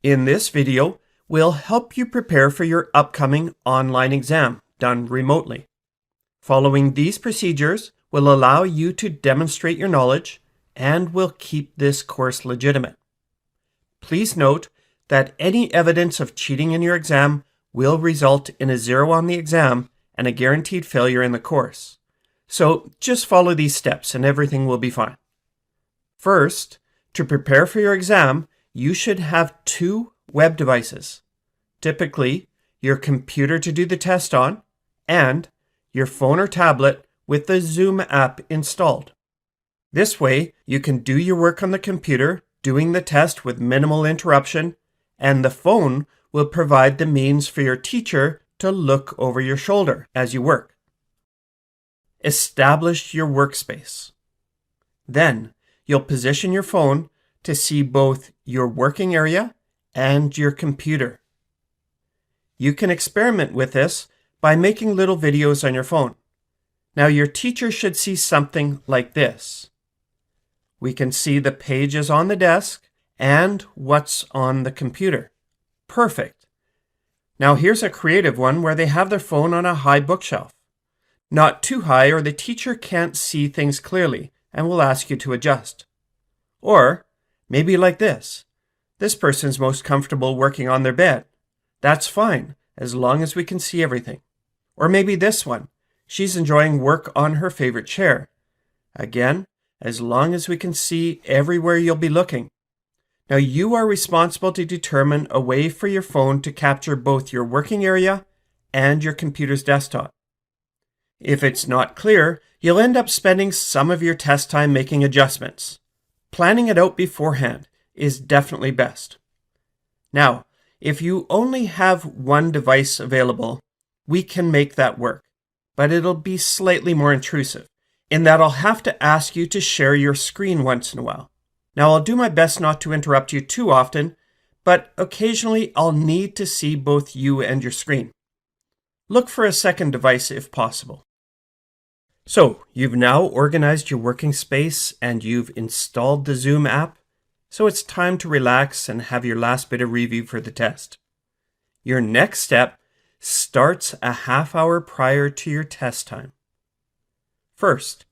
In this video, we'll help you prepare for your upcoming online exam done remotely. Following these procedures will allow you to demonstrate your knowledge and will keep this course legitimate. Please note that any evidence of cheating in your exam will result in a 0 on the exam and a guaranteed failure in the course. So just follow these steps and everything will be fine. First, to prepare for your exam, you should have 2 web devices. Typically, your computer to do the test on and your phone or tablet with the Zoom app installed. This way, you can do your work on the computer, doing the test with minimal interruption, and the phone will provide the means for your teacher to look over your shoulder as you work. Establish your workspace. Then, you'll position your phone to see both your working area and your computer. You can experiment with this by making little videos on your phone. Now your teacher should see something like this. We can see the pages on the desk and what's on the computer. Perfect. Now here's a creative one where they have their phone on a high bookshelf. Not too high or the teacher can't see things clearly and will ask you to adjust. Or maybe like this. This person's most comfortable working on their bed. That's fine, as long as we can see everything. Or maybe this one. She's enjoying work on her favorite chair. Again, as long as we can see everywhere you'll be looking. Now you are responsible to determine a way for your phone to capture both your working area and your computer's desktop. If it's not clear, you'll end up spending some of your test time making adjustments. Planning it out beforehand is definitely best. Now, if you only have one device available, we can make that work, but it'll be slightly more intrusive in that I'll have to ask you to share your screen once in a while. Now, I'll do my best not to interrupt you too often, but occasionally I'll need to see both you and your screen. Look for a second device if possible. So, you've now organized your working space and you've installed the Zoom app, so it's time to relax and have your last bit of review for the test. Your next step starts a half hour prior to your test time. First,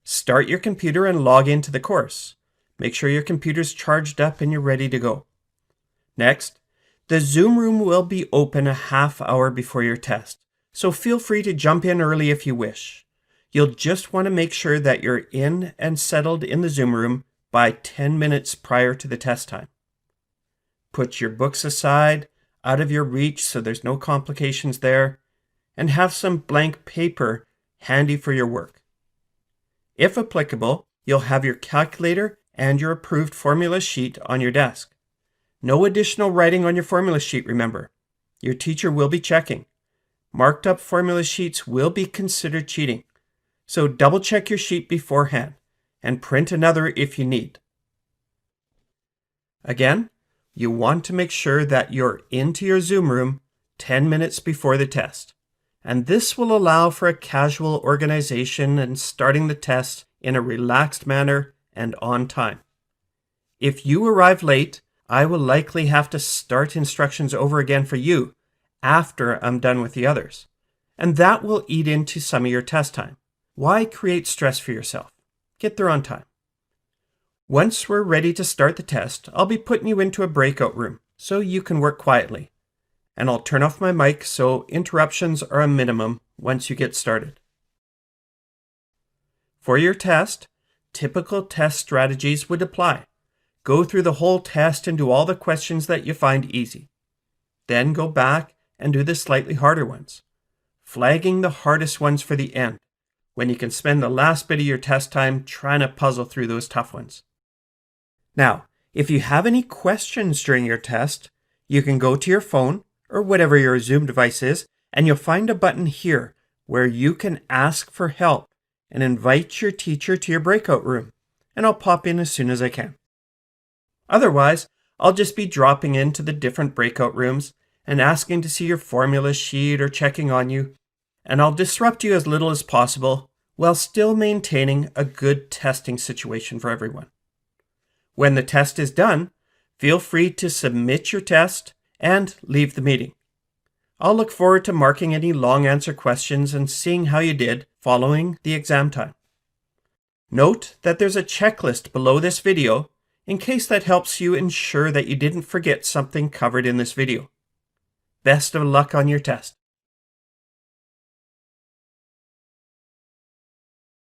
start your computer and log into the course. Make sure your computer's charged up and you're ready to go. Next, the Zoom room will be open a half hour before your test, so feel free to jump in early if you wish. You'll just want to make sure that you're in and settled in the Zoom room by 10 minutes prior to the test time. Put your books aside, out of your reach so there's no complications there, and have some blank paper handy for your work. If applicable, you'll have your calculator and your approved formula sheet on your desk. No additional writing on your formula sheet, remember. Your teacher will be checking. Marked up formula sheets will be considered cheating. So double check your sheet beforehand and print another if you need. Again, you want to make sure that you're into your Zoom room 10 minutes before the test. And this will allow for a casual organization and starting the test in a relaxed manner and on time. If you arrive late, I will likely have to start instructions over again for you after I'm done with the others. And that will eat into some of your test time. Why create stress for yourself? Get there on time. Once we're ready to start the test, I'll be putting you into a breakout room so you can work quietly. And I'll turn off my mic so interruptions are a minimum once you get started. For your test, typical test strategies would apply. Go through the whole test and do all the questions that you find easy. Then go back and do the slightly harder ones, flagging the hardest ones for the end, when you can spend the last bit of your test time trying to puzzle through those tough ones. Now, if you have any questions during your test, you can go to your phone or whatever your Zoom device is, and you'll find a button here where you can ask for help and invite your teacher to your breakout room, and I'll pop in as soon as I can. Otherwise, I'll just be dropping into the different breakout rooms and asking to see your formula sheet or checking on you, and I'll disrupt you as little as possible while still maintaining a good testing situation for everyone. When the test is done, Feel free to submit your test and leave the meeting. I'll look forward to marking any long answer questions and seeing how you did following the exam time. Note that there's a checklist below this video in case that helps you ensure that you didn't forget something covered in this video. Best of luck on your test.